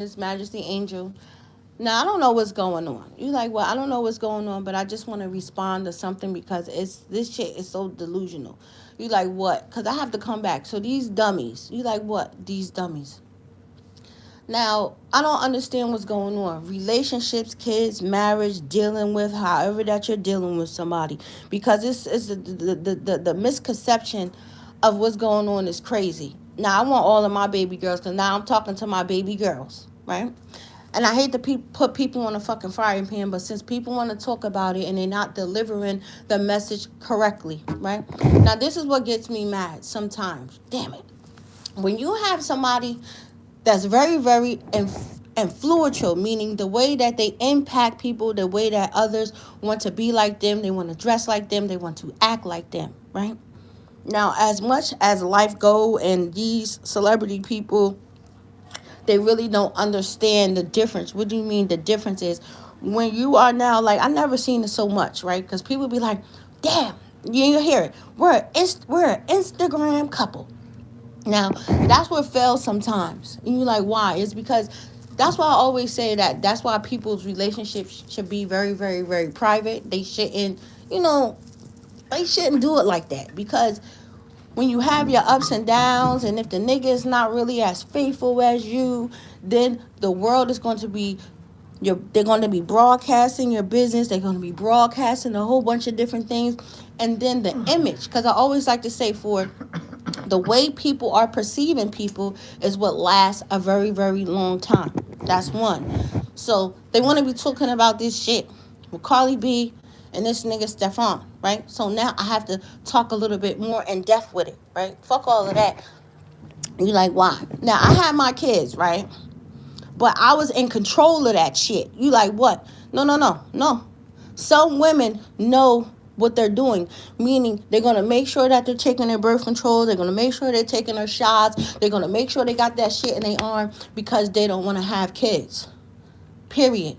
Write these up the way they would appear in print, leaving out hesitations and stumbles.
It's Majesty Angel. Now I don't know what's going on. You like, well, I don't know what's going on, but I just want to respond to something because it's this shit is so delusional. You like what? Because I have to come back. So these dummies. You like what? These dummies. Now I don't understand what's going on. Relationships, kids, marriage, dealing with however that you're dealing with somebody because it's the misconception of what's going on is crazy. Now I want all of my baby girls because now I'm talking to my baby girls, right? And I hate to put people on a fucking frying pan, but since people want to talk about it and they're not delivering the message correctly, right? Now, this is what gets me mad sometimes. Damn it. When you have somebody that's very, very influential, meaning the way that they impact people, the way that others want to be like them, they want to dress like them, they want to act like them, right? Now, as much as life go and these celebrity people, they really don't understand the difference. What do you mean the difference is when you are now like I never seen it so much, right? Because people be like, damn, you hear it. We're an Instagram couple. Now that's what fails sometimes. And you like why? It's because that's why I always say that that's why people's relationships should be very, very, very private. They shouldn't, you know, they shouldn't do it like that because when you have your ups and downs, and if the nigga is not really as faithful as you, then the world is going to be they're going to be broadcasting your business. They're going to be broadcasting a whole bunch of different things, and then the image. Because I always like to say, for the way people are perceiving people is what lasts a very, very long time. That's one. So they want to be talking about this shit with Carly B and this nigga Stefan, right? So now I have to talk a little bit more in depth with it, right? Fuck all of that. You like why? Now I had my kids, right? But I was in control of that shit. You like what? No, no, no, no. Some women know what they're doing, meaning they're going to make sure that they're taking their birth control. They're going to make sure they're taking their shots. They're going to make sure they got that shit in their arm because they don't want to have kids. Period.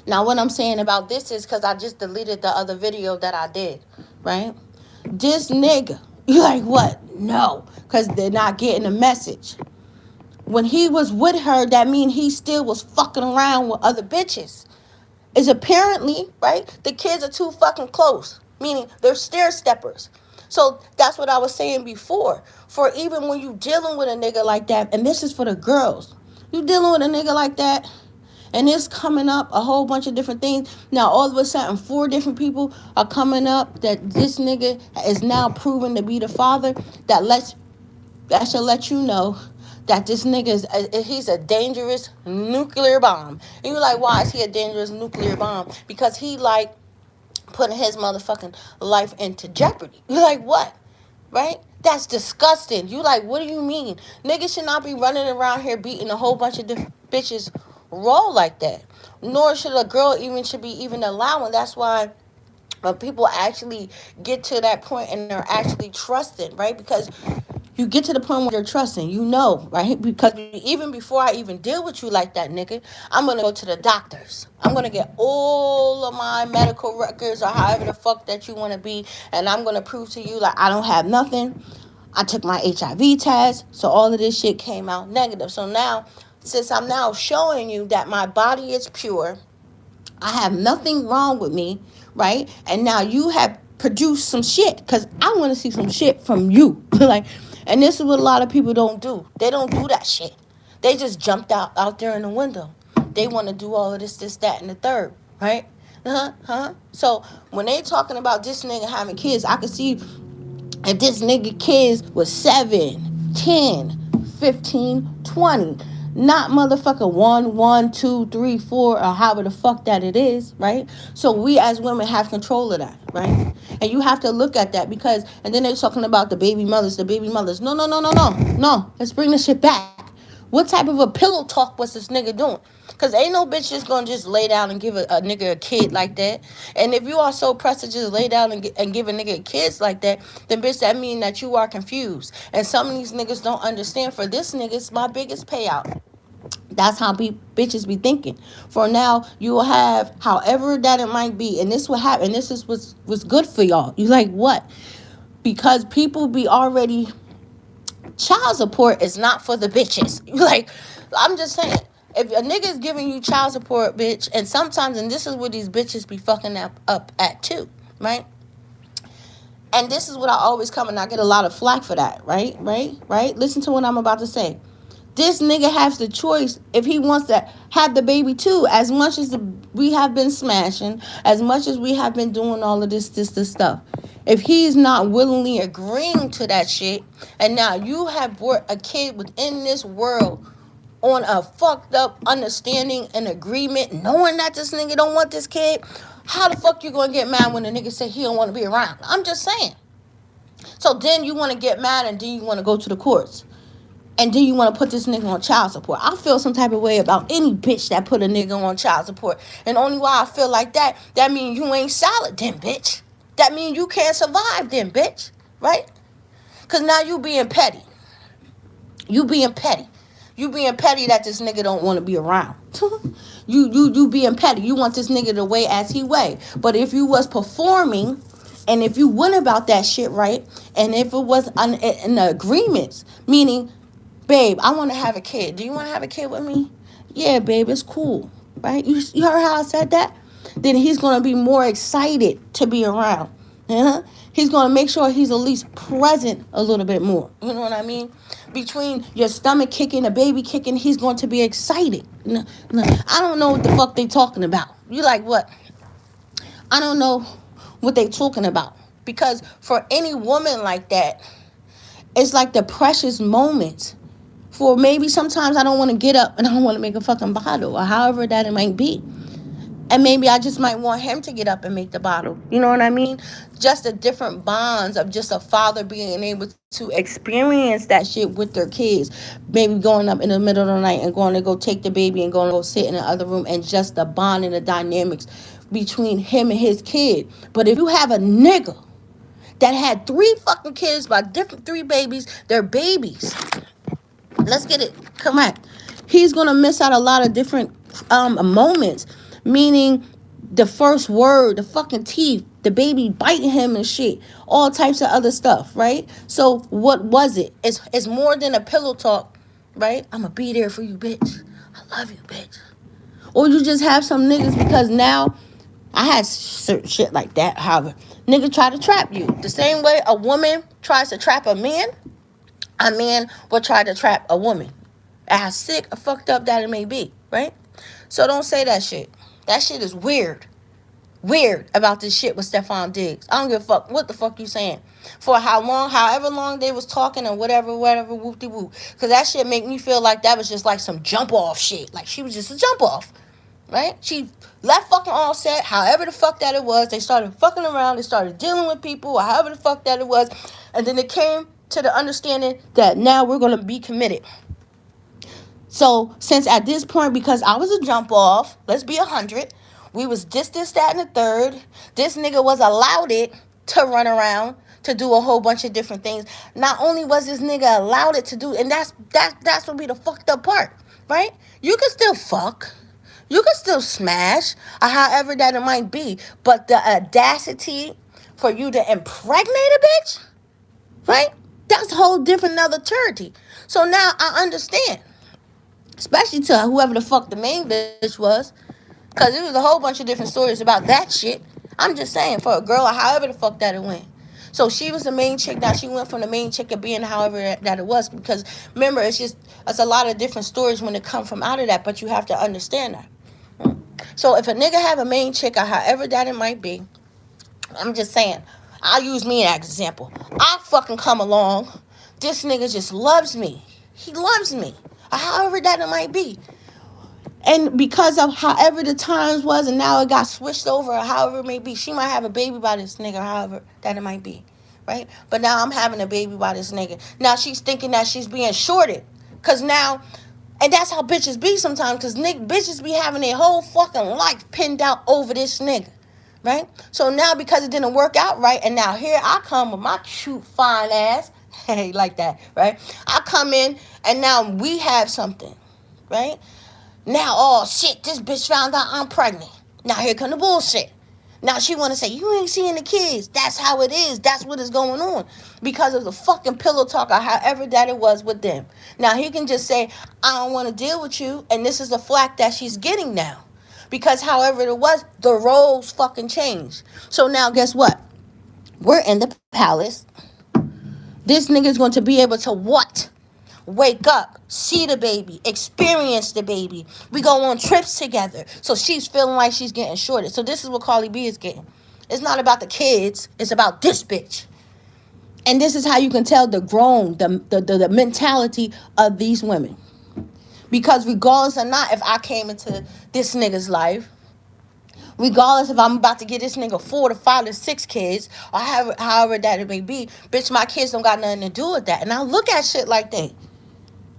Now, what I'm saying about this is because I just deleted the other video that I did, right? This nigga, you like what? No, because they're not getting the message. When he was with her, that mean he still was fucking around with other bitches. Is apparently, right, the kids are too fucking close, meaning they're stair steppers. So that's what I was saying before. For even when you dealing with a nigga like that, and this is for the girls, you dealing with a nigga like that, and it's coming up a whole bunch of different things. Now all of a sudden 4 different people are coming up that this nigga is now proven to be the father. That should let you know that this nigga he's a dangerous nuclear bomb. And you're like, why is he a dangerous nuclear bomb? Because he like putting his motherfucking life into jeopardy. You're like, what? Right? That's disgusting. You like, what do you mean? Niggas should not be running around here beating a whole bunch of different bitches raw like that. Nor should a girl should be even allowing. That's why when people actually get to that point and they're actually trusting, right? Because you get to the point where you're trusting, you know, right? Because even before I even deal with you like that, nigga, I'm going to go to the doctors. I'm going to get all of my medical records or however the fuck that you want to be. And I'm going to prove to you like I don't have nothing. I took my HIV test. So all of this shit came out negative. So now, since I'm now showing you that my body is pure, I have nothing wrong with me, right? And now you have produced some shit because I want to see some shit from you. Like, and this is what a lot of people don't do. They don't do that shit. They just jumped out there in the window. They want to do all of this, that, and the third, right? So when they talking about this nigga having kids, I can see if this nigga kids was 7, 10, 15, 20, not motherfucker 1, 1, 2, 3, 4, or however the fuck that it is, right? So we as women have control of that, right? And you have to look at that because, and then they're talking about the baby mothers. No, no, no, no, no, no. Let's bring this shit back. What type of a pillow talk was this nigga doing? Because ain't no bitch just gonna just lay down and give a nigga a kid like that. And if you are so pressed to just lay down and give a nigga kids like that, then bitch, that mean that you are confused. And some of these niggas don't understand. For this nigga, it's my biggest payout. That's how bitches be thinking. For now, you will have however that it might be. And this will happen. This is what's good for y'all. You like what? Because people be already... Child support is not for the bitches. Like, I'm just saying. If a nigga is giving you child support, bitch, and sometimes, and this is where these bitches be fucking up at too, right? And this is what I always come, and I get a lot of flack for that, right? Listen to what I'm about to say. This nigga has the choice if he wants to have the baby too. As much as we have been smashing, as much as we have been doing all of this stuff. If he's not willingly agreeing to that shit, and now you have brought a kid within this world on a fucked up understanding and agreement, knowing that this nigga don't want this kid, how the fuck you gonna get mad when the nigga say he don't want to be around? I'm just saying. So then you want to get mad, and then you want to go to the courts. And then you want to put this nigga on child support. I feel some type of way about any bitch that put a nigga on child support. And only why I feel like that means you ain't solid then, bitch. That means you can't survive then, bitch. Right? Because now you being petty. You being petty. You being petty that this nigga don't want to be around. you being petty. You want this nigga to weigh as he weigh. But if you was performing, and if you went about that shit right, and if it was an agreement, meaning, babe, I want to have a kid. Do you want to have a kid with me? Yeah, babe, it's cool. Right? You heard how I said that? Then he's going to be more excited to be around. Uh-huh. He's going to make sure he's at least present a little bit more. You know what I mean? Between your stomach kicking, the baby kicking, he's going to be excited. I don't know what the fuck they talking about. You like what? I don't know what they talking about. Because for any woman like that, it's like the precious moments. For maybe sometimes I don't want to get up and I don't want to make a fucking bottle, or however that it might be. And maybe I just might want him to get up and make the bottle. You know what I mean? Just the different bonds of just a father being able to experience that shit with their kids. Maybe going up in the middle of the night and going to go take the baby and going to go sit in the other room, and just the bond and the dynamics between him and his kid. But if you have a nigga that had 3 fucking kids by different 3 babies, they're babies. Let's get it correct. He's going to miss out a lot of different moments. Meaning the first word, the fucking teeth, the baby biting him and shit. All types of other stuff, right? So what was it? It's more than a pillow talk, right? I'm going to be there for you, bitch. I love you, bitch. Or you just have some niggas, because now I had certain shit like that. However, nigga try to trap you. The same way a woman tries to trap a man will try to trap a woman. As sick or fucked up that it may be, right? So don't say that shit. That shit is weird. Weird about this shit with Stephon Diggs. I don't give a fuck what the fuck you saying. For how long, however long they was talking, and whatever, whoop-de-whoop. Because that shit make me feel like that was just like some jump off shit. Like she was just a jump off. Right? She left fucking Offset, however the fuck that it was. They started fucking around. They started dealing with people, however the fuck that it was. And then it came to the understanding that now we're going to be committed. So, since at this point, because I was a jump off, let's be 100, we was this, that, and the third. This nigga was allowed it to run around, to do a whole bunch of different things. Not only was this nigga allowed it to do, and that's what be the fucked up part, right? You can still fuck. You can still smash, or however that it might be. But the audacity for you to impregnate a bitch, right? That's a whole different other charity. So now I understand. Especially to whoever the fuck the main bitch was. Because there was a whole bunch of different stories about that shit. I'm just saying, for a girl, or however the fuck that it went. So she was the main chick. Now she went from the main chick to being however that it was. Because remember, it's a lot of different stories when it come from out of that. But you have to understand that. So if a nigga have a main chick, or however that it might be, I'm just saying, I'll use me as an example. I fucking come along. This nigga just loves me. He loves me. However that it might be. And because of however the times was, and now it got switched over, or however it may be, she might have a baby by this nigga, however that it might be, right? But now I'm having a baby by this nigga. Now she's thinking that she's being shorted. Because now, and that's how bitches be sometimes, because bitches be having their whole fucking life pinned out over this nigga, right? So now because it didn't work out right, and now here I come with my cute, fine ass, hey, like that, right? I come in, and now we have something, right? Now, oh shit, this bitch found out I'm pregnant. Now here come the bullshit. Now she want to say, you ain't seeing the kids. That's how it is. That's what is going on. Because of the fucking pillow talk or however that it was with them. Now he can just say, I don't want to deal with you. And this is the flack that she's getting now. Because however it was, the roles fucking changed. So now guess what? We're in the palace. This nigga's going to be able to what? Wake up, see the baby, experience the baby. We go on trips together. So she's feeling like she's getting shorted. So this is what Carly B is getting. It's not about the kids. It's about this bitch. And this is how you can tell the mentality of these women. Because regardless or not, if I came into this nigga's life, regardless if I'm about to get this nigga 4 to 5 to 6 kids, or however that it may be, bitch, my kids don't got nothing to do with that. And I look at shit like that.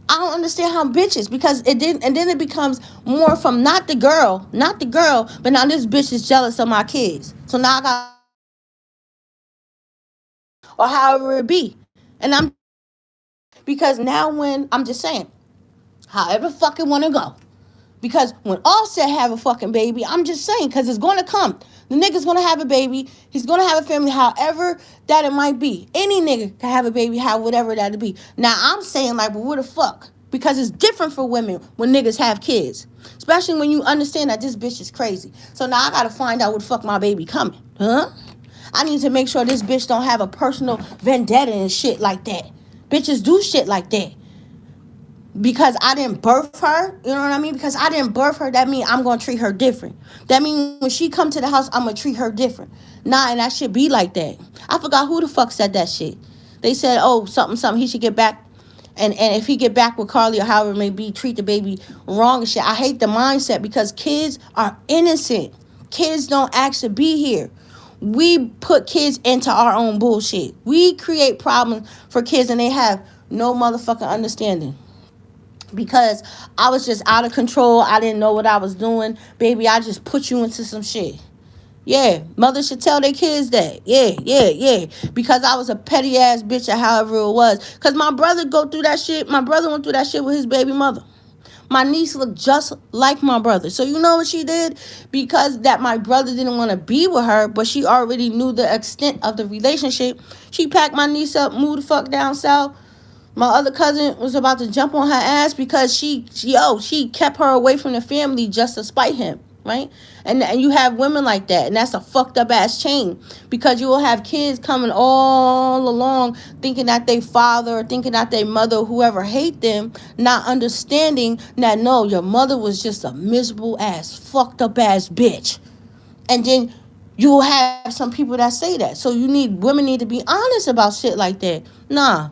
I don't understand how bitches, because it didn't, and then it becomes more from not the girl, but now this bitch is jealous of my kids. So now I got, or however it be. And I'm, because now when, I'm just saying, however fucking want to go. Because when Offset have a fucking baby, I'm just saying, because it's going to come. The nigga's going to have a baby. He's going to have a family, however that it might be. Any nigga can have a baby, have whatever that it be. Now, I'm saying, like, but what the fuck? Because it's different for women when niggas have kids. Especially when you understand that this bitch is crazy. So now I got to find out what the fuck my baby coming. Huh? I need to make sure this bitch don't have a personal vendetta and shit like that. Bitches do shit like that. Because I didn't birth her, you know what I mean? Because I didn't birth her, that means I'm going to treat her different. That means when she come to the house, I'm going to treat her different. Nah, and that should be like that. I forgot who the fuck said that shit. They said, oh, something, he should get back. And if he get back with Carly or however it may be, treat the baby wrong and shit. I hate the mindset because kids are innocent. Kids don't ask to be here. We put kids into our own bullshit. We create problems for kids and they have no motherfucking understanding. Because I was just out of control. I didn't know what I was doing. Baby, I just put you into some shit. Yeah, mothers should tell their kids that. Yeah. Because I was a petty ass bitch or however it was. Because my brother go through that shit. My brother went through that shit with his baby mother. My niece looked just like my brother. So you know what she did? Because that my brother didn't want to be with her, but she already knew the extent of the relationship. She packed my niece up, moved the fuck down south. My other cousin was about to jump on her ass because she kept her away from the family just to spite him, right? And you have women like that, and that's a fucked up ass chain because you will have kids coming all along thinking that they father or thinking that they mother, whoever hate them, not understanding that no, your mother was just a miserable ass, fucked up ass bitch. And then you will have some people that say that. So women need to be honest about shit like that. Nah.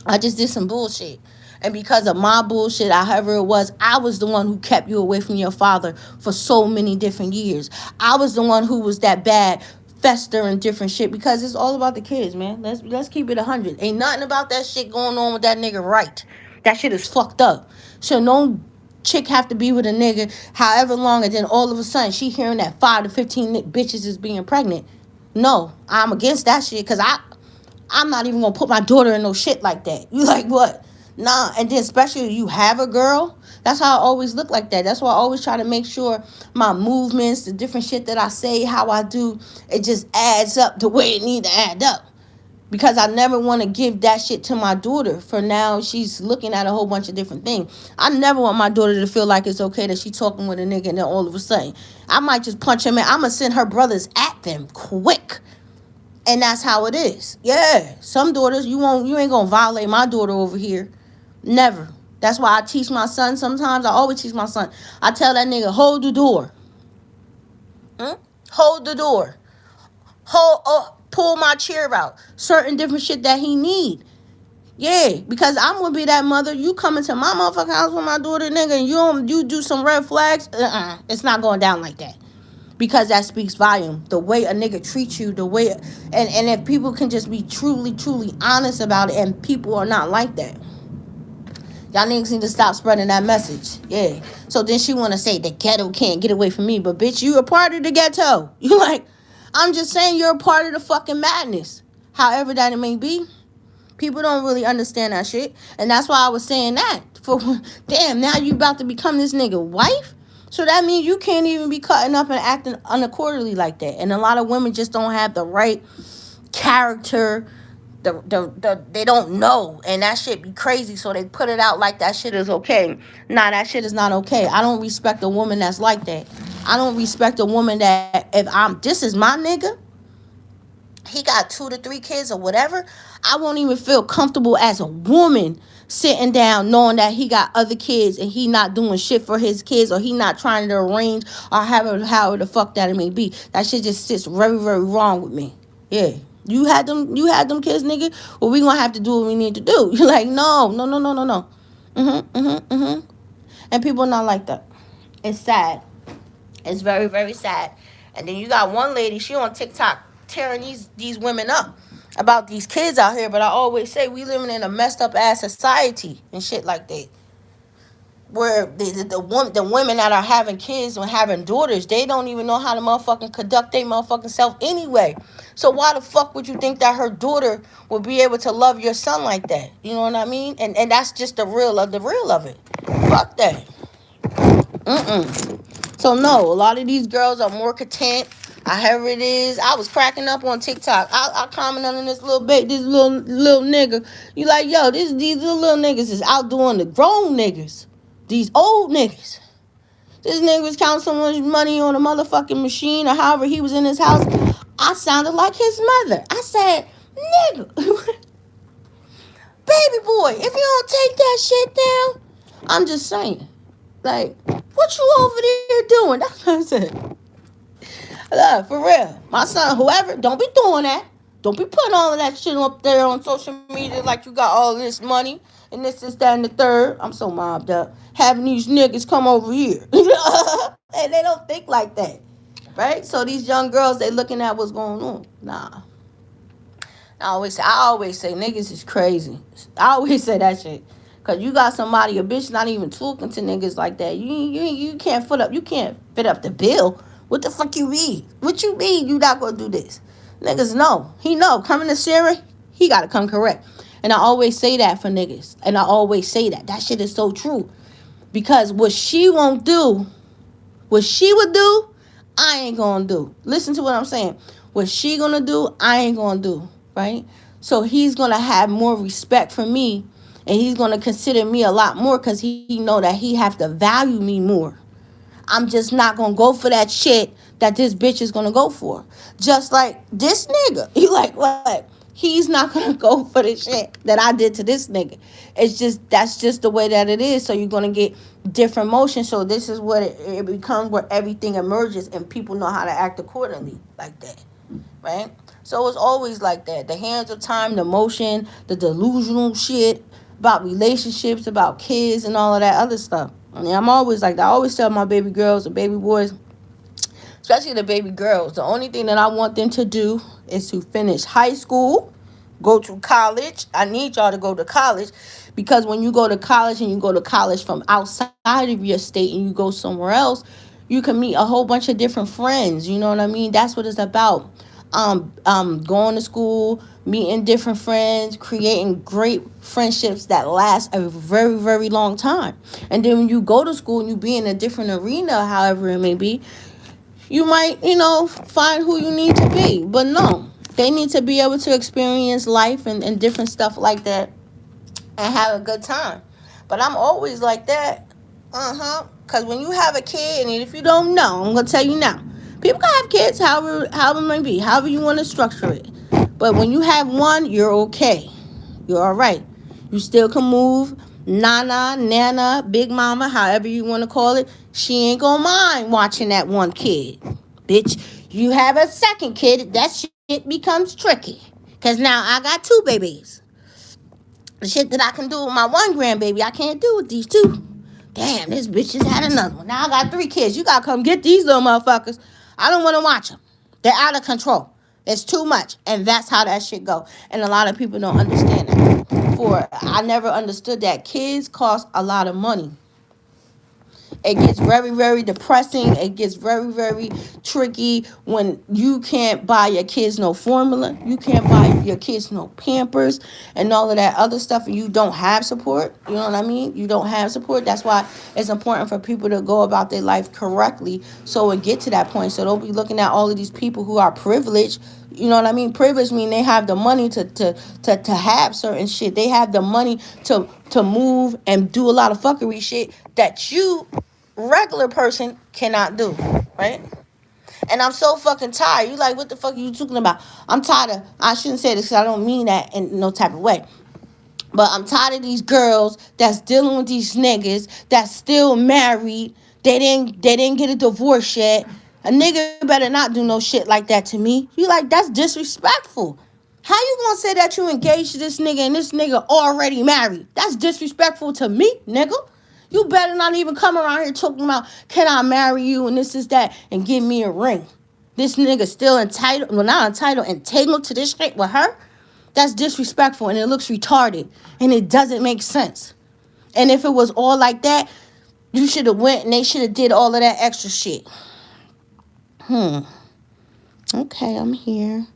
I just did some bullshit. And because of my bullshit, however it was, I was the one who kept you away from your father for so many different years. I was the one who was that bad, fester and different shit. Because it's all about the kids, man. Let's keep it 100. Ain't nothing about that shit going on with that nigga right. That shit is fucked up. So no chick have to be with a nigga however long, and then all of a sudden she hearing that 5 to 15 bitches is being pregnant. No, I'm against that shit because I'm not even going to put my daughter in no shit like that. You like what? Nah. And then especially if you have a girl, that's how I always look like that. That's why I always try to make sure my movements, the different shit that I say, how I do, it just adds up the way it need to add up. Because I never want to give that shit to my daughter. For now, she's looking at a whole bunch of different things. I never want my daughter to feel like it's okay that she's talking with a nigga and then all of a sudden, I might just punch him in. I'm going to send her brothers at them quick. And that's how it is. Yeah. Some daughters, you ain't gonna violate my daughter over here. Never. That's why I teach my son sometimes. I always teach my son. I tell that nigga, hold the door. Hold the door. Pull my chair out. Certain different shit that he need. Yeah, because I'm gonna be that mother. You come into my motherfucking house with my daughter, nigga, and you do some red flags. It's not going down like that. Because that speaks volume. The way a nigga treats you, the way, and if people can just be truly honest about it, and people are not like that. Y'all niggas need to stop spreading that message. Yeah. So then she want to say the ghetto can't get away from me, but bitch, you a part of the ghetto. You like, I'm just saying you're a part of the fucking madness. However that it may be. People don't really understand that shit. And that's why I was saying that. Damn, now you about to become this nigga wife? So that means you can't even be cutting up and acting unaccordingly like that. And a lot of women just don't have the right character. They don't know, and that shit be crazy, so they put it out like that shit is okay. Nah, that shit is not okay. I don't respect a woman that's like that. I don't respect a woman that, if I'm, this is my nigga, he got 2 to 3 kids or whatever, I won't even feel comfortable as a woman sitting down knowing that he got other kids and he not doing shit for his kids, or he not trying to arrange, or however the fuck that it may be. That shit just sits very, very wrong with me. Yeah. You had them kids, nigga. Well, we gonna have to do what we need to do. You're like, no, no, no, no, no, no. And people not like that. It's sad. It's very, very sad. And then you got one lady, she on TikTok tearing these women up about these kids out here. But I always say we living in a messed up ass society and shit like that. Where the women that are having kids and having daughters, they don't even know how to motherfucking conduct their motherfucking self anyway. So why the fuck would you think that her daughter would be able to love your son like that? You know what I mean? And that's just the real of it. Fuck that. So no, a lot of these girls are more content. However it is, I was cracking up on TikTok. I commented on this little nigga. You like, yo, these little niggas is outdoing the grown niggas. These old niggas. This nigga was counting so much money on a motherfucking machine, or however he was in his house. I sounded like his mother. I said, nigga, baby boy, if you don't take that shit down, I'm just saying. Like, what you over there doing? That's what I said. Look, for real. My son, whoever, don't be doing that. Don't be putting all of that shit up there on social media like you got all this money and this, that, and the third. I'm so mobbed up. Having these niggas come over here. And they don't think like that. Right? So these young girls, they looking at what's going on. Nah. I always say niggas is crazy. I always say that shit. Cause you got somebody, a bitch not even talking to niggas like that. You can't fit up the bill. What the fuck you mean? What you mean you not gonna do this? Niggas know. He know. Coming to Sarah, he gotta come correct. And I always say that for niggas. And I always say that. That shit is so true. Because what she won't do, what she would do, I ain't gonna do. Listen to what I'm saying. What she gonna do, I ain't gonna do. Right? So he's gonna have more respect for me, and he's gonna consider me a lot more because he know that he have to value me more. I'm just not gonna go for that shit that this bitch is gonna go for. Just like this nigga. You like what? He's not gonna go for the shit that I did to this nigga. That's just the way that it is. So you're gonna get different motions. So this is what it becomes, where everything emerges and people know how to act accordingly like that. Right? So it's always like that. The hands of time, the motion, the delusional shit about relationships, about kids, and all of that other stuff. I mean, I'm always like that. I always tell my baby girls and baby boys, especially the baby girls, the only thing that I want them to do is to finish high school, go to college. I need y'all to go to college, because when you go to college and you go to college from outside of your state and you go somewhere else, you can meet a whole bunch of different friends. You know what I mean? That's what it's about. Going to school, meeting different friends, creating great friendships that last a very, very long time. And then when you go to school and you be in a different arena, however it may be, you might, find who you need to be. But no, they need to be able to experience life and different stuff like that and have a good time. But I'm always like that. Because when you have a kid, and if you don't know, I'm going to tell you now. People can have kids however it may be, however you want to structure it. But when you have one, you're okay. You're all right. You still can move. Nana, big mama, however you want to call it. She ain't going to mind watching that one kid. Bitch, you have a second kid, that shit becomes tricky. Because now I got 2 babies. The shit that I can do with my one grandbaby, I can't do with these 2. Damn, this bitch just had another one. Now I got 3 kids. You got to come get these little motherfuckers. I don't want to watch them. They're out of control. It's too much. And that's how that shit go. And a lot of people don't understand that. I never understood that kids cost a lot of money. It gets very, very depressing. It gets very, very tricky when you can't buy your kids no formula. You can't buy your kids no Pampers and all of that other stuff, and you don't have support. You know what I mean? You don't have support. That's why it's important for people to go about their life correctly so it get to that point. So don't be looking at all of these people who are privileged. You know what I mean? Privilege mean they have the money to have certain shit. They have the money to move and do a lot of fuckery shit that you regular person cannot do, right? And I'm so fucking tired. You like, what the fuck are you talking about? I'm tired of, I shouldn't say this because I don't mean that in no type of way. But I'm tired of these girls that's dealing with these niggas that's still married. They didn't get a divorce yet. A nigga better not do no shit like that to me. You like, that's disrespectful. How you gonna say that you engaged to this nigga and this nigga already married? That's disrespectful to me, nigga. You better not even come around here talking about, can I marry you and this is that and give me a ring. This nigga still entitled, well, not entitled, entangled to this shit with her. That's disrespectful and it looks retarded and it doesn't make sense. And if it was all like that, you should have went and they should have did all of that extra shit. Okay, I'm here.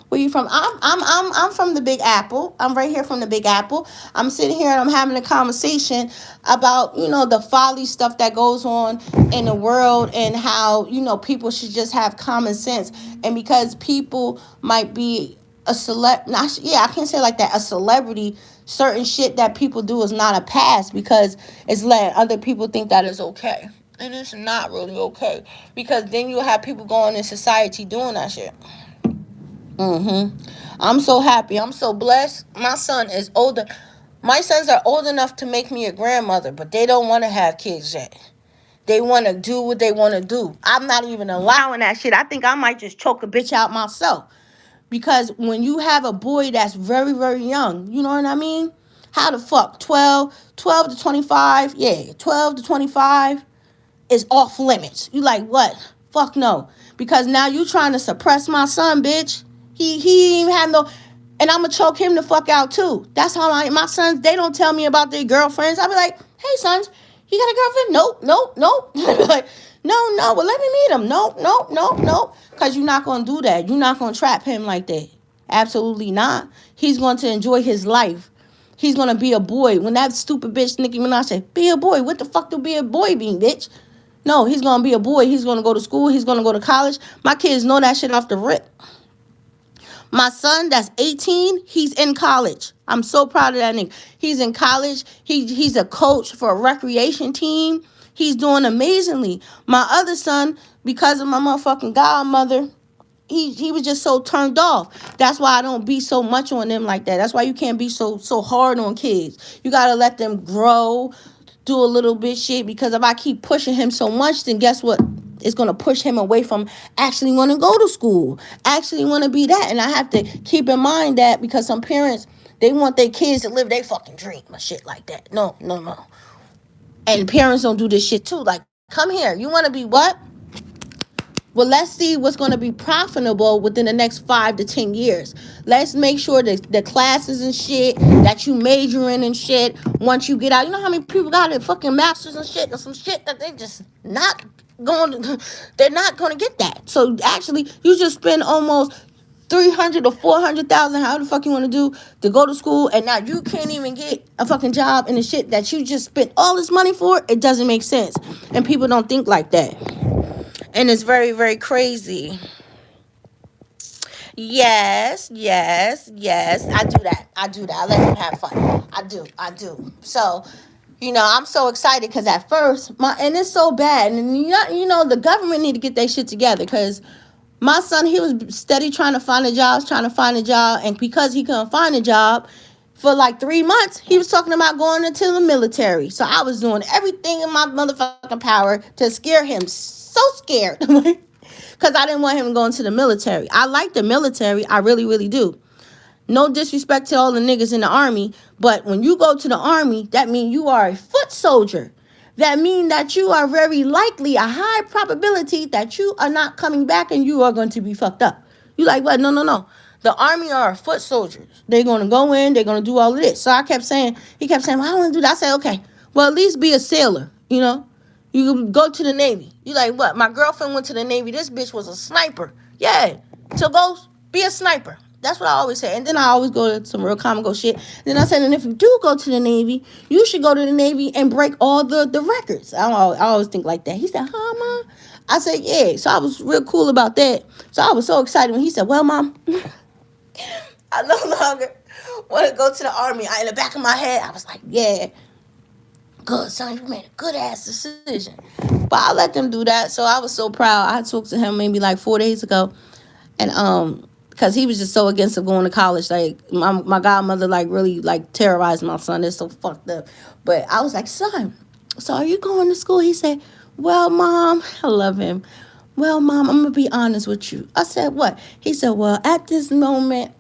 Where you from? I'm from the Big Apple. I'm right here from the Big Apple. I'm sitting here and I'm having a conversation about, the folly stuff that goes on in the world and how, people should just have common sense. And because people might be a I can't say it like that, a celebrity, certain shit that people do is not a pass because it's letting other people think that is okay. And it's not really okay. Because then you'll have people going in society doing that shit. I'm so happy. I'm so blessed. My son is older. My sons are old enough to make me a grandmother, but they don't want to have kids yet. They want to do what they want to do. I'm not even allowing that shit. I think I might just choke a bitch out myself. Because when you have a boy that's very, very young, you know what I mean? How the fuck? 12 to 25? Yeah, 12 to 25 is off limits. You like, what? Fuck no. Because now you trying to suppress my son, bitch. He ain't even have no, and I'm gonna choke him the fuck out too. That's how my sons, they don't tell me about their girlfriends. I be like, hey sons, you got a girlfriend? Nope. I be like, no, well let me meet him. Nope. Because you're not gonna do that. You're not gonna trap him like that. Absolutely not. He's going to enjoy his life. He's gonna be a boy. When that stupid bitch Nicki Minaj said, be a boy, what the fuck do be a boy mean, bitch? No, he's gonna be a boy. He's gonna go to school. He's gonna go to college. My kids know that shit off the rip. My son that's 18, he's in college. I'm so proud of that nigga. He's in college. He's a coach for a recreation team. He's doing amazingly. My other son, because of my motherfucking godmother, he was just so turned off. That's why I don't be so much on them like that. That's why you can't be so hard on kids. You got to let them grow, do a little bit shit, because if I keep pushing him so much, then guess what? It's going to push him away from actually want to go to school, actually want to be that. And I have to keep in mind that because some parents, they want their kids to live their fucking dream or shit like that. No. And parents don't do this shit too. Like, come here. You want to be what? Well, let's see what's going to be profitable within the next 5 to 10 years. Let's make sure that the classes and shit that you major in and shit, once you get out, you know how many people got their fucking masters and shit, or some shit that they just not going to, they're not going to get that. So actually, you just spend almost 300 or 400,000, however the fuck you want to do, to go to school, and now you can't even get a fucking job in the shit that you just spent all this money for. It doesn't make sense. And people don't think like that. And it's very, very crazy. Yes. I do that. I let them have fun. I do. So, I'm so excited because at first, and it's so bad. And, the government need to get their shit together because my son, he was steady trying to find a job. And because he couldn't find a job, for like 3 months, he was talking about going into the military. So I was doing everything in my motherfucking power to scare him. So scared. Because I didn't want him going to the military. I like the military. I really, really do. No disrespect to all the niggas in the army. But when you go to the army, that means you are a foot soldier. That means that you are very likely, a high probability that you are not coming back and you are going to be fucked up. You like, what? No. The army are foot soldiers. They're going to go in. They're going to do all of this. So he kept saying, well, I don't want to do that. I said, okay, well, at least be a sailor, You go to the Navy. You like what? My girlfriend went to the Navy. This bitch was a sniper. Yeah. So go be a sniper. That's what I always say. And then I always go to some real comical shit. Then I said, and if you do go to the Navy, you should go to the Navy and break all the records. I always think like that. He said, huh, Mom? I said, yeah. So I was real cool about that. So I was so excited when he said, well, Mom, I no longer want to go to the Army. In the back of my head, I was like, yeah, good, son. You made a good ass decision. But I let them do that. So I was so proud. I talked to him maybe like 4 days ago. And because he was just so against going to college. Like my godmother like really like terrorized my son. It's so fucked up. But I was like, son, so are you going to school? He said, well, Mom, I love him. Well, Mom, I'm gonna be honest with you. I said, what? He said, well, at this moment,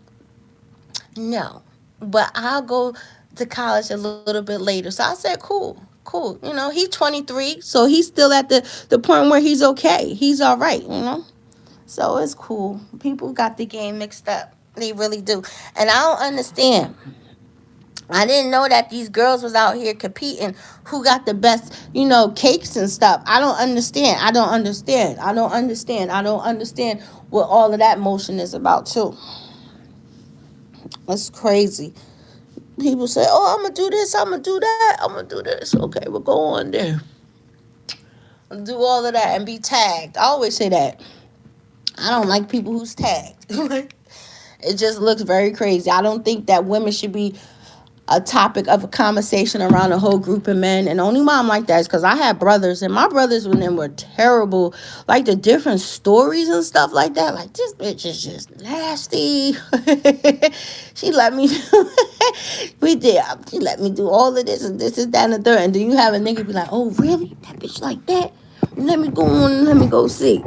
no. But I'll go to college a little bit later. So I said, cool, cool. You know, he's 23, so he's still at the point where he's okay. He's all right, you know? So it's cool. People got the game mixed up. They really do. And I don't understand. I didn't know that these girls was out here competing who got the best, cakes and stuff. I don't understand. I don't understand. I don't understand. I don't understand what all of that motion is about too. It's crazy. People say, oh, I'm going to do this. I'm going to do that. I'm going to do this. Okay, well, go on there. Do all of that and be tagged. I always say that. I don't like people who's tagged. It just looks very crazy. I don't think that women should be a topic of a conversation around a whole group of men. And the only why I'm like that is because I had brothers, and my brothers when them were terrible. Like the different stories and stuff like that. Like, this bitch is just nasty. She let me she let me do all of this and this is that and the third. And then you have a nigga be like, oh really? That bitch like that? Let me go on and let me go see.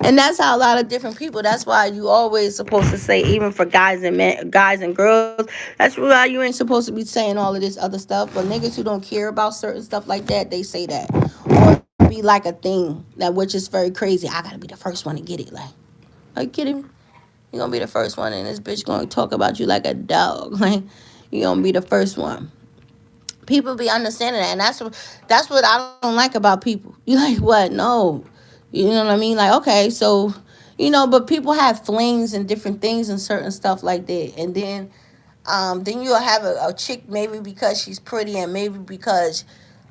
And that's how a lot of different people. That's why you always supposed to say, even for guys and men, guys and girls. That's why you ain't supposed to be saying all of this other stuff. But niggas who don't care about certain stuff like that, they say that, or be like a thing that, which is very crazy. I gotta be the first one to get it. Like, are you kidding me? You gonna be the first one, and this bitch gonna talk about you like a dog. Like, you gonna be the first one. People be understanding that, and that's what I don't like about people. You like what? No. You know what I mean? Like, okay, so, but people have flings and different things and certain stuff like that. And then you'll have a chick maybe because she's pretty and maybe because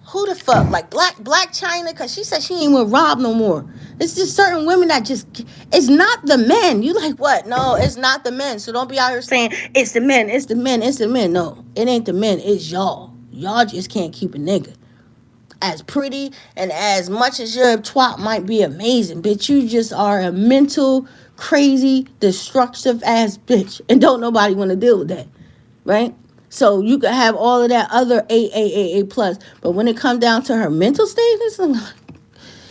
who the fuck? Like Black China, because she said she ain't with Rob no more. It's just certain women that just, it's not the men. You like what? No, it's not the men. So don't be out here saying, it's the men, it's the men, it's the men. No, it ain't the men, it's y'all. Y'all just can't keep a nigga. As pretty and as much as your twat might be amazing, bitch, you just are a mental, crazy, destructive ass bitch. And don't nobody want to deal with that, right? So you could have all of that other A plus. But when it come down to her mental state, it's like,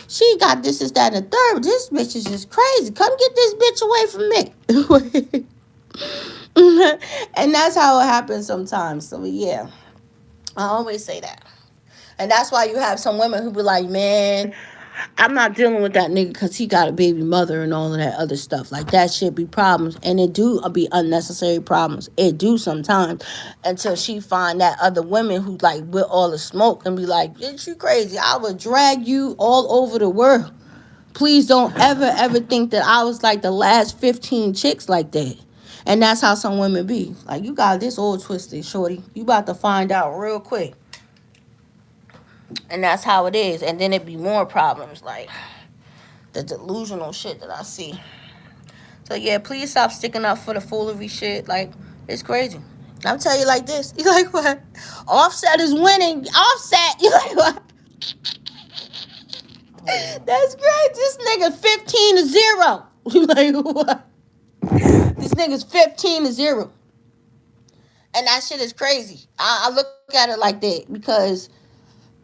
she got this, that, and the third. This bitch is just crazy. Come get this bitch away from me. And that's how it happens sometimes. So yeah, I always say that. And that's why you have some women who be like, man, I'm not dealing with that nigga because he got a baby mother and all of that other stuff. Like, that shit be problems. And it do be unnecessary problems. It do sometimes. Until she find that other women who, like, with all the smoke and be like, bitch, you crazy. I would drag you all over the world. Please don't ever think that I was like the last 15 chicks like that. And that's how some women be. Like, you got this old twisted, shorty. You about to find out real quick. And that's how it is. And then it be more problems, like the delusional shit that I see. So yeah, please stop sticking up for the foolery shit. Like, it's crazy. I'll tell you like this. You like what? Offset is winning. Offset. You like what? That's great. This nigga 15-0. You like what? This nigga's 15-0. And that shit is crazy. I look at it like that because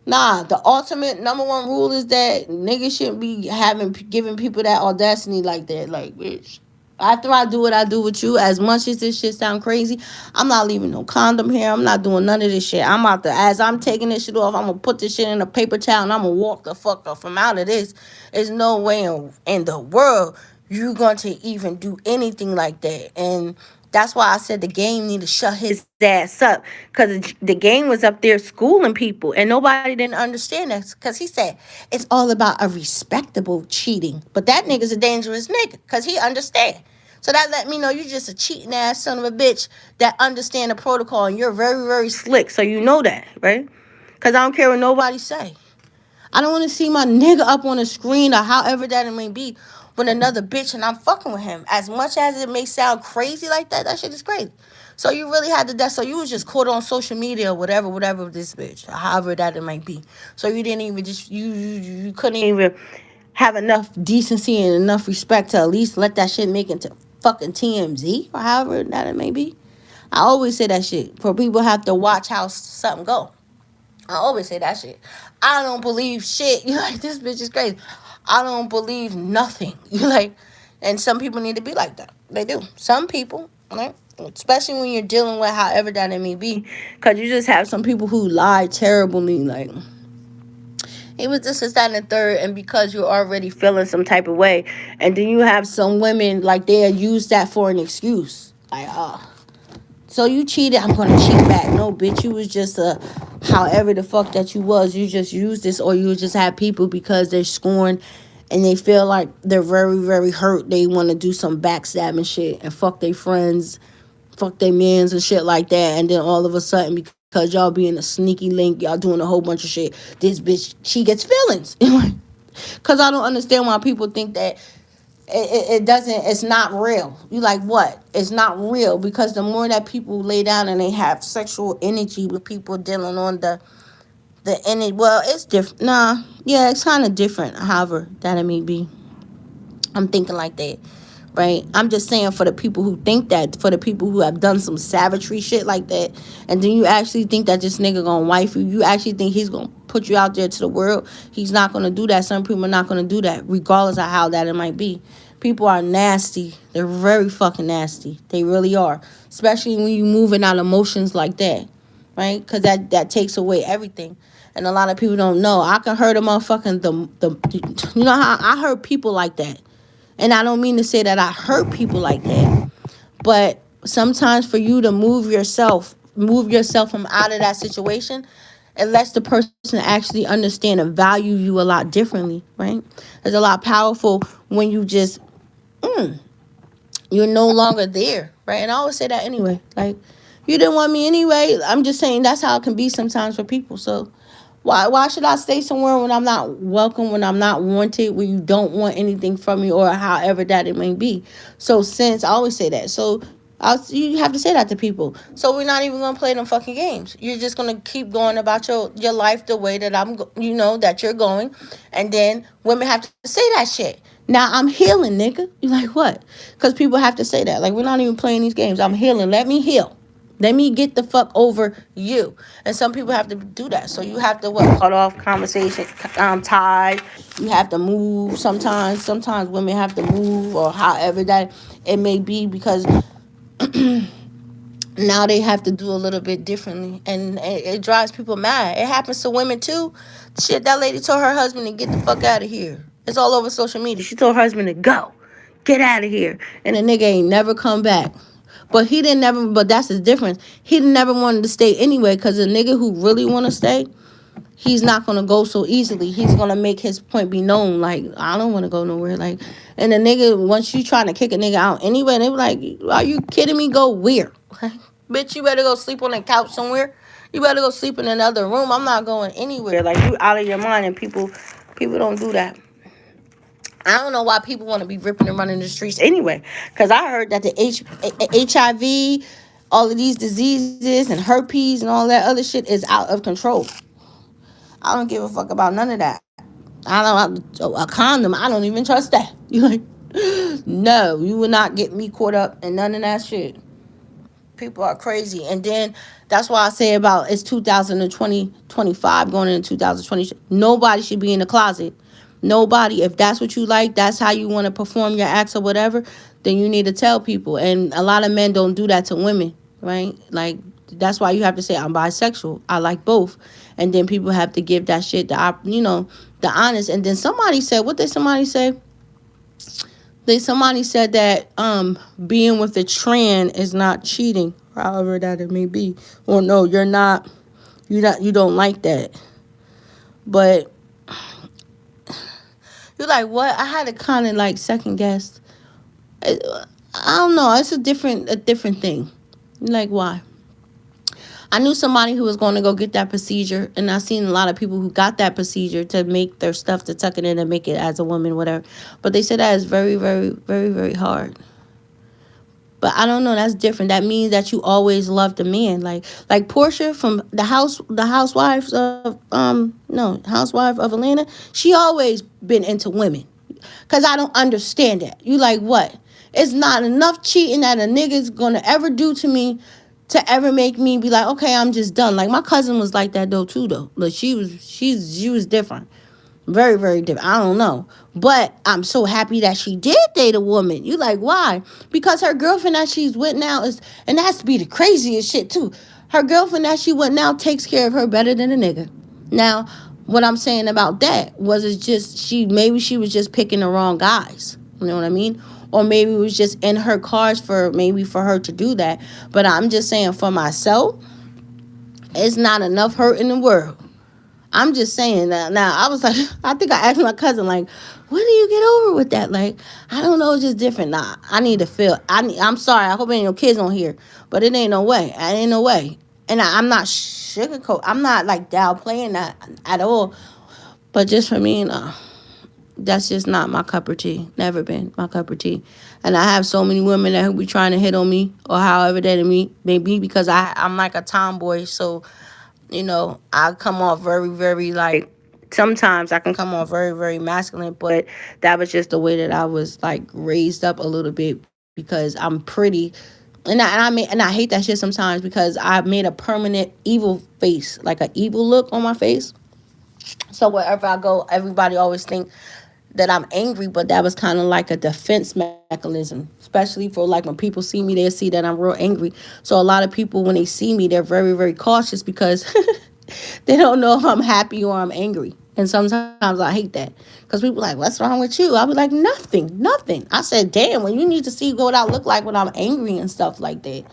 nah, the ultimate number one rule is that niggas shouldn't be giving people that audacity like that. Like, bitch, after I do what I do with you, as much as this shit sound crazy, I'm not leaving no condom here. I'm not doing none of this shit. I'm out there. As I'm taking this shit off, I'm gonna put this shit in a paper towel and I'm gonna walk the fuck up from out of this. There's no way in the world you going to even do anything like that. And That's why I said the game need to shut his ass up, because the game was up there schooling people and nobody didn't understand that, because he said it's all about a respectable cheating. But that nigga's a dangerous nigga because he understand. So that let me know you just a cheating ass son of a bitch that understand the protocol, and you're very, very slick. So you know that, right? Because I don't care what nobody say. I don't want to see my nigga up on the screen or however that it may be with another bitch and I'm fucking with him. As much as it may sound crazy like that, that shit is crazy. So you really had to that. So you was just caught on social media or whatever with this bitch, however that it might be. So you didn't even just you couldn't even have enough decency and enough respect to at least let that shit make it to fucking TMZ or however that it may be. I always say that shit for people have to watch how something go. I always say that shit. I don't believe shit. You like, this bitch is crazy. I don't believe nothing. You like, and some people need to be like that. They do. Some people, right? Especially when you're dealing with however that it may be, because you just have some people who lie terribly. Like, it was this, that, and the third, and because you're already feeling some type of way, and then you have some women like they use that for an excuse. Like, so you cheated, I'm gonna cheat back. No, bitch, you was just a however the fuck that you was. You just used this, or you just have people because they're scorned and they feel like they're very, very hurt. They want to do some backstabbing shit and fuck their friends, fuck their mans and shit like that. And then all of a sudden, because y'all being a sneaky link, y'all doing a whole bunch of shit. This bitch, she gets feelings. Because I don't understand why people think that it doesn't, it's not real. You like, what? It's not real, because the more that people lay down and they have sexual energy with people dealing on the energy, well, it's different. Nah, yeah, it's kind of different, however that it may be. I'm thinking like that, right? I'm just saying, for the people who think that, for the people who have done some savagery shit like that, and then you actually think that this nigga gonna wife you, you actually think he's gonna put you out there to the world. He's not gonna do that. Some people are not gonna do that, regardless of how that it might be. People are nasty. They're very fucking nasty. They really are. Especially when you moving out emotions like that, right? Because that takes away everything. And a lot of people don't know. I can hurt a motherfucking you know how I hurt people like that. And I don't mean to say that I hurt people like that, but sometimes for you to move yourself from out of that situation, it lets the person actually understand and value you a lot differently, right? It's a lot powerful when you just, you're no longer there, right? And I always say that anyway. Like, you didn't want me anyway. I'm just saying that's how it can be sometimes for people. So why should I stay somewhere when I'm not welcome, when I'm not wanted, when you don't want anything from me, or however that it may be? So since I always say that, so you have to say that to people. So we're not even gonna play them fucking games. You're just gonna keep going about your life the way that that you're going, and then women have to say that shit. Now I'm healing, nigga. You like, what? Because people have to say that. Like, we're not even playing these games. I'm healing. Let me heal. Let me get the fuck over you. And some people have to do that. So you have to cut off conversation ties. You have to move sometimes. Sometimes women have to move, or however that it may be, because now they have to do a little bit differently, and it drives people mad. It happens to women too. Shit, that lady told her husband to get the fuck out of here. It's all over social media. She told her husband to go, get out of here, and the nigga ain't never come back. But he didn't never. But that's the difference. He never wanted to stay anyway, because a nigga who really want to stay, he's not gonna go so easily. He's gonna make his point be known. Like, I don't want to go nowhere. Like, and the nigga, once you trying to kick a nigga out anyway, they be like, are you kidding me? Go where? Bitch, you better go sleep on a couch somewhere. You better go sleep in another room. I'm not going anywhere. Like, you out of your mind, and people don't do that. I don't know why people want to be ripping and running the streets anyway. Because I heard that the HIV, all of these diseases and herpes and all that other shit is out of control. I don't give a fuck about none of that. I don't a condom. I don't even trust that. You like, no, you will not get me caught up in none of that shit. People are crazy. And then that's why I say about it's 2020, 25 going into 2020. Nobody should be in the closet. Nobody. If that's what you like, that's how you want to perform your acts or whatever, then you need to tell people. And a lot of men don't do that to women, right? Like, that's why you have to say, I'm bisexual. I like both. And then people have to give that shit the honest. And then somebody said, what did somebody say? Somebody said that being with a trans is not cheating, however that it may be. Or no, you don't like that. But you're like, what? I had to kind of like second guess. I don't know. It's a different thing. Like, why? I knew somebody who was going to go get that procedure, and I seen a lot of people who got that procedure to make their stuff, to tuck it in and make it as a woman, whatever. But they said that is very, very, very, very hard. But I don't know. That's different. That means that you always loved a man, like Portia from the housewives of no housewife of Atlanta. She always been into women, cause I don't understand that. You like what? It's not enough cheating that a nigga's gonna ever do to me to ever make me be like, okay, I'm just done. Like my cousin was like that though too though. But she was different. Very, very different. I don't know. But I'm so happy that she did date a woman. You like, why? Because her girlfriend that she's with now is, and that has to be the craziest shit too. Her girlfriend that she with now takes care of her better than a nigga. Now, what I'm saying about that was it's just maybe she was just picking the wrong guys. You know what I mean? Or maybe it was just in her cards for her to do that. But I'm just saying for myself, it's not enough hurt in the world. I'm just saying that. Now, I was like, I think I asked my cousin, like, when do you get over with that? Like, I don't know, it's just different. Nah, I need to feel. I'm sorry. I hope ain't no kids on here, but it ain't no way. I ain't no way. And I'm not sugarcoat. I'm not like downplaying that at all. But just for me, no, that's just not my cup of tea. Never been my cup of tea. And I have so many women that be trying to hit on me or however that may be because I'm like a tomboy. So I come off very, very like, sometimes I can come off very, very masculine, but that was just the way that I was like raised up a little bit because I'm pretty. And I hate that shit sometimes because I made a permanent evil face, like an evil look on my face. So wherever I go, everybody always think that I'm angry, but that was kind of like a defense mechanism, especially for like when people see me, they see that I'm real angry. So a lot of people, when they see me, they're very, very cautious because they don't know if I'm happy or I'm angry. And sometimes I hate that because people like, what's wrong with you? I'll be like, nothing, nothing. I said, damn, when you need to see what I look like when I'm angry and stuff like that.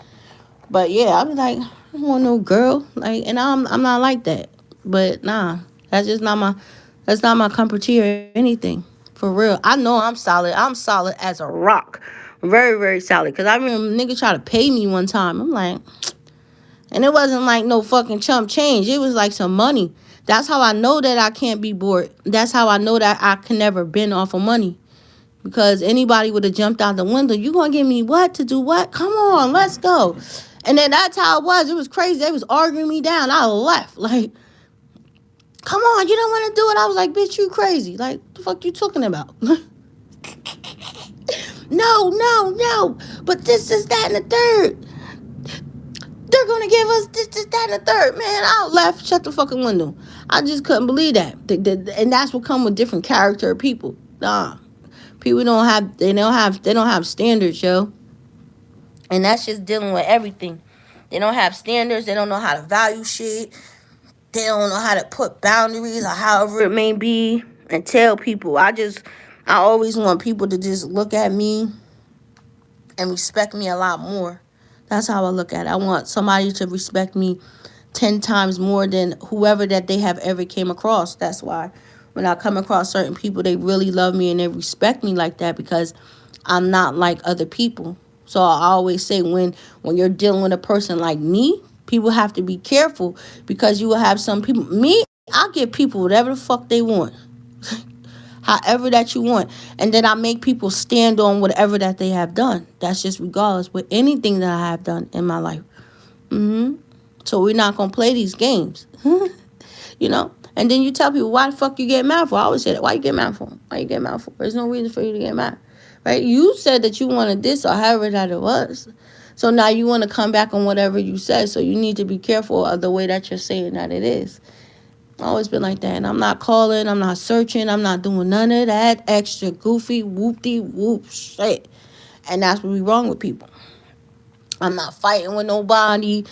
But yeah, I'll be like, I don't want no girl. Like, and I'm not like that. But nah, that's not my cup of tea or anything. For real. I know I'm solid. I'm solid as a rock. Very, very solid. Because I remember a nigga try to pay me one time. I'm like, and it wasn't like no fucking chump change. It was like some money. That's how I know that I can't be bored. That's how I know that I can never bend off of money. Because anybody would have jumped out the window. You gonna give me what to do what? Come on, let's go. And then that's how it was. It was crazy. They was arguing me down. I left. Like, come on, you don't want to do it. I was like, bitch, you crazy. Like, the fuck you talking about? No, no, no. But this is that and the third. They're going to give us this, that, and the third. Man, I left, shut the fucking window. I just couldn't believe that. And that's what come with different character of people. Nah. People they don't have standards, yo. And that's just dealing with everything. They don't have standards. They don't know how to value shit. They don't know how to put boundaries or however it may be and tell people. I always want people to just look at me and respect me a lot more. That's how I look at it. I want somebody to respect me 10 times more than whoever that they have ever came across. That's why when I come across certain people, they really love me and they respect me like that because I'm not like other people. So I always say when you're dealing with a person like me, people have to be careful because you will have some people. Me, I'll give people whatever the fuck they want. However that you want. And then I make people stand on whatever that they have done. That's just regardless with anything that I have done in my life. So we're not going to play these games. You know? And then you tell people, why the fuck you get mad for? I always say that. Why you get mad for? Why you get mad for? There's no reason for you to get mad. Right? You said that you wanted this or however that it was. So now you want to come back on whatever you said. So you need to be careful of the way that you're saying that it is. I've always been like that. And I'm not calling. I'm not searching. I'm not doing none of that extra goofy whoop-de-whoop shit. And that's what be wrong with people. I'm not fighting with nobody.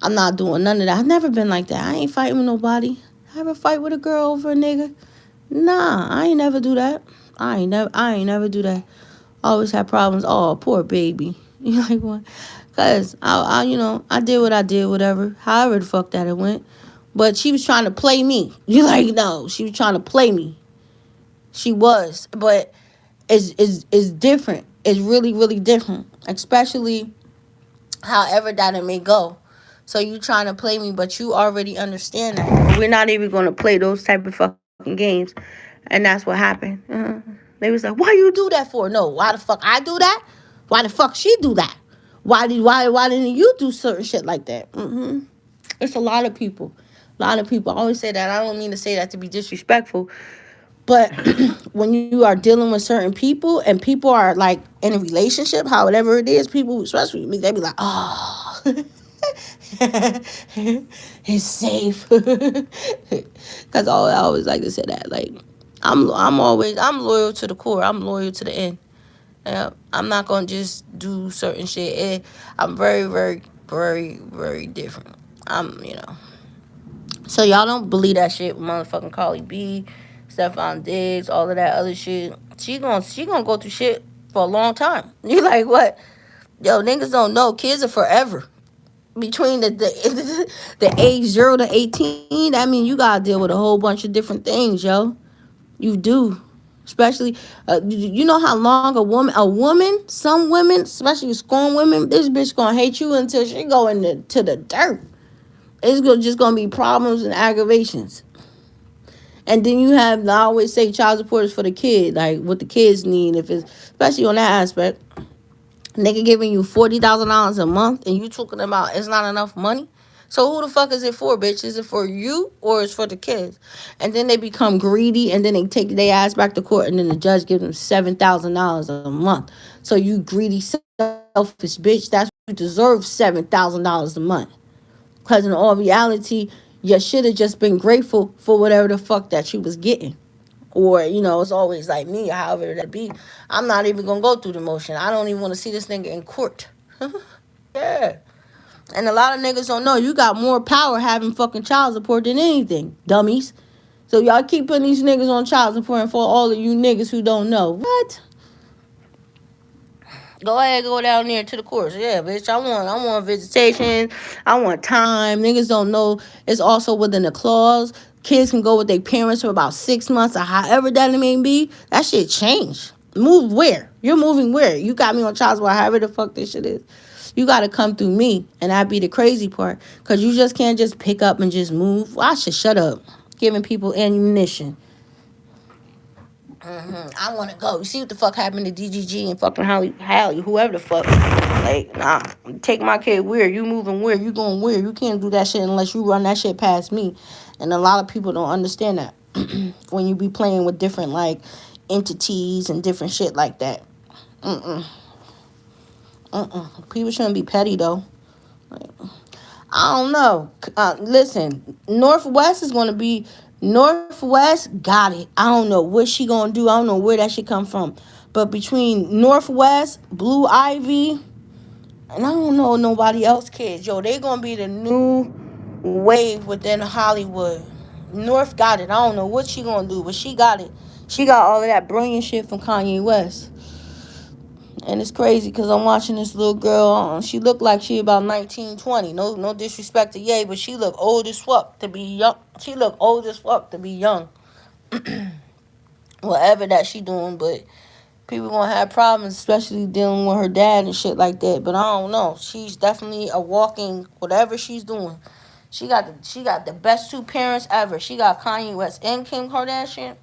I'm not doing none of that. I've never been like that. I ain't fighting with nobody. I ever fight with a girl over a nigga? Nah, I ain't never do that. I ain't never do that. always had problems. Oh, poor baby. You like what? Cause I did what I did, whatever. However the fuck that it went. But she was trying to play me. You like no, she was trying to play me. She was, but it's different. It's really really different, especially however that it may go. So you trying to play me, but you already understand that we're not even gonna play those type of fucking games, and that's what happened. They was like, "Why you do that for?" No, why the fuck I do that? Why the fuck she do that? Why didn't you do certain shit like that? It's a lot of people. A lot of people. I always say that. I don't mean to say that to be disrespectful, but when you are dealing with certain people and people are like in a relationship, however it is, people, especially me, they be like, oh, it's safe. Because I always like to say that. Like, I'm loyal to the core. I'm loyal to the end. Yeah, I'm not gonna just do certain shit. I'm very, very, very, very different. So y'all don't believe that shit with motherfucking Carly B, Stephon Diggs, all of that other shit. She gonna go through shit for a long time. You like what? Yo, niggas don't know. Kids are forever. Between the age 0 to 18, that mean you gotta deal with a whole bunch of different things, yo. You do. Especially, you know how long some women, especially strong women, this bitch gonna hate you until she go to the dirt. Just gonna be problems and aggravations. And then you have, I always say, child support is for the kid, like what the kids need. If it's especially on that aspect, nigga giving you $40,000 a month, and you talking about it's not enough money. So who the fuck is it for, bitch? Is it for you or is it for the kids? And then they become greedy, and then they take their ass back to court, and then the judge gives them $7,000 a month. So you greedy, selfish bitch. That's you deserve $7,000 a month. Because in all reality, you should have just been grateful for whatever the fuck that you was getting. Or, it's always like me, however that be. I'm not even going to go through the motion. I don't even want to see this nigga in court. Yeah. And a lot of niggas don't know. You got more power having fucking child support than anything, dummies. So y'all keep putting these niggas on child support, and for all of you niggas who don't know. What? Go ahead, go down there to the course. Yeah, bitch. I want visitation. I want time. Niggas don't know it's also within the clause. Kids can go with their parents for about 6 months or however that it may be. That shit changed. Move where? You're moving where? You got me on child support, however the fuck this shit is. You gotta come through me, and that'd be the crazy part. Cause you just can't just pick up and just move. Well, I should shut up. Giving people ammunition. I want to go. You see what the fuck happened to DGG and fucking Hallie, whoever the fuck. Like, nah, take my kid where? You moving where? You going where? You can't do that shit unless you run that shit past me. And a lot of people don't understand that when you be playing with different, like, entities and different shit like that. People shouldn't be petty, though. Like, I don't know. Listen, Northwest is going to be Northwest. Got it. I don't know what she gonna do. I don't know where that shit come from. But between Northwest, Blue Ivy, and I don't know nobody else, kids. Yo, they gonna be the new wave within Hollywood. North got it. I don't know what she gonna do, but she got it. She got all of that brilliant shit from Kanye West. And it's crazy because I'm watching this little girl. She looked like she about 19, 20. No disrespect to Ye, but she look old as fuck to be young. She look old as fuck to be young. Whatever that she doing, but people gonna have problems, especially dealing with her dad and shit like that. But I don't know. She's definitely a walking whatever she's doing. She got the best two parents ever. She got Kanye West and Kim Kardashian.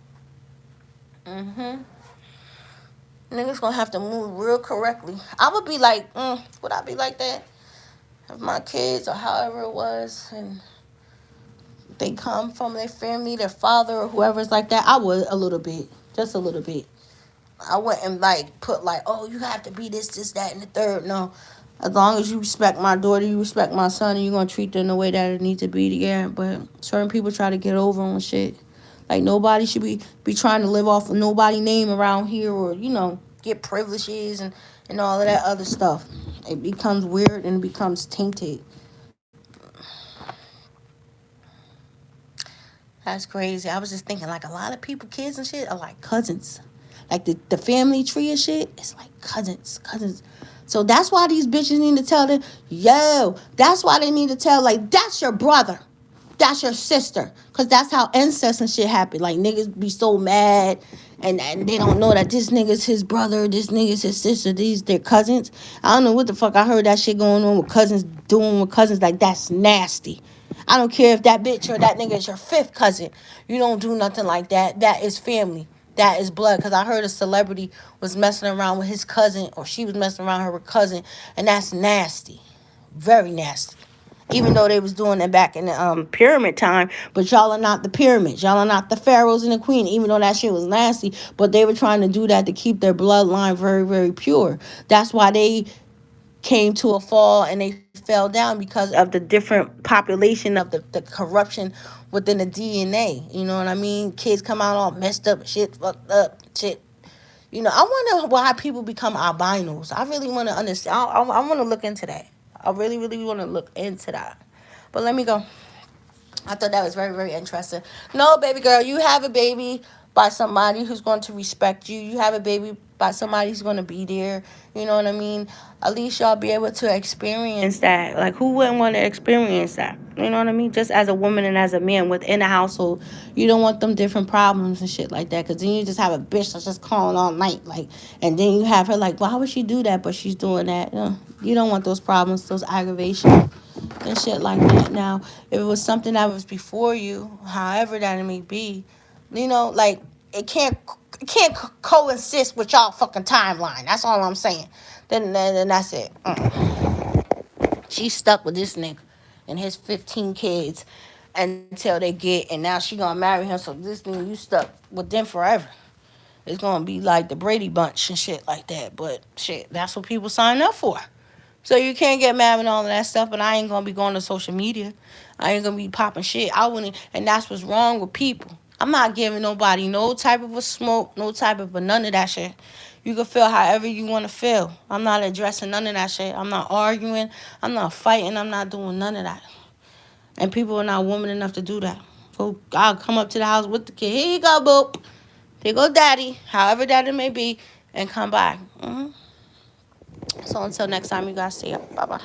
Niggas gonna have to move real correctly. I would be like, would I be like that? If my kids or however it was, and they come from their family, their father or whoever's like that, I would a little bit. Just a little bit. I wouldn't like put like, oh, you have to be this, that, and the third. No. As long as you respect my daughter, you respect my son, and you're gonna treat them the way that it needs to be together. But certain people try to get over on shit. Like nobody should be trying to live off of nobody name around here, or get privileges and all of that other stuff. It becomes weird and it becomes tainted. That's crazy. I was just thinking like a lot of people, kids and shit, are like cousins. like the family tree and shit, it's like cousins. So that's why these bitches need to tell them, yo, that's why they need to tell, like, that's your brother. That's your sister. Because that's how incest and shit happen. Like, niggas be so mad and they don't know that this nigga's his brother, this nigga's his sister, these their cousins. I don't know what the fuck I heard that shit going on with cousins, doing with cousins. Like, that's nasty. I don't care if that bitch or that nigga is your fifth cousin. You don't do nothing like that. That is family. That is blood. Because I heard a celebrity was messing around with his cousin, or she was messing around with her cousin, and that's nasty. Very nasty. Even though they was doing it back in the pyramid time, but y'all are not the pyramids. Y'all are not the pharaohs and the queen. Even though that shit was nasty, but they were trying to do that to keep their bloodline very, very pure. That's why they came to a fall and they fell down, because of the different population of the corruption within the DNA. You know what I mean? Kids come out all messed up, shit, fucked up, shit. You know, I wonder why people become albinos. I really want to understand. I want to look into that. I really, really want to look into that. But let me go. I thought that was very, very interesting. No, baby girl, you have a baby by somebody who's going to respect you. You have a baby by somebody who's going to be there. You know what I mean? At least y'all be able to experience that. Like, who wouldn't want to experience that? You know what I mean? Just as a woman and as a man within a household, you don't want them different problems and shit like that. Because then you just have a bitch that's just calling all night. Like, and then you have her like, why would she do that? But she's doing that. You don't want those problems, those aggravations and shit like that. Now, if it was something that was before you, however that it may be, like, it can't coexist with y'all fucking timeline. That's all I'm saying. Then that's it. She's stuck with this nigga and his 15 kids until they get, and now she gonna marry him. So this nigga, you stuck with them forever. It's gonna be like the Brady Bunch and shit like that. But shit, that's what people sign up for. So you can't get mad and all of that stuff, but I ain't gonna be going to social media. I ain't gonna be popping shit. I wouldn't, and that's what's wrong with people. I'm not giving nobody no type of a smoke, no type of a none of that shit. You can feel however you want to feel. I'm not addressing none of that shit. I'm not arguing. I'm not fighting. I'm not doing none of that. And people are not woman enough to do that. So I'll come up to the house with the kid. Here you go, boop. Here go daddy, however that it may be, and come back. So until next time, you guys see ya. Bye-bye.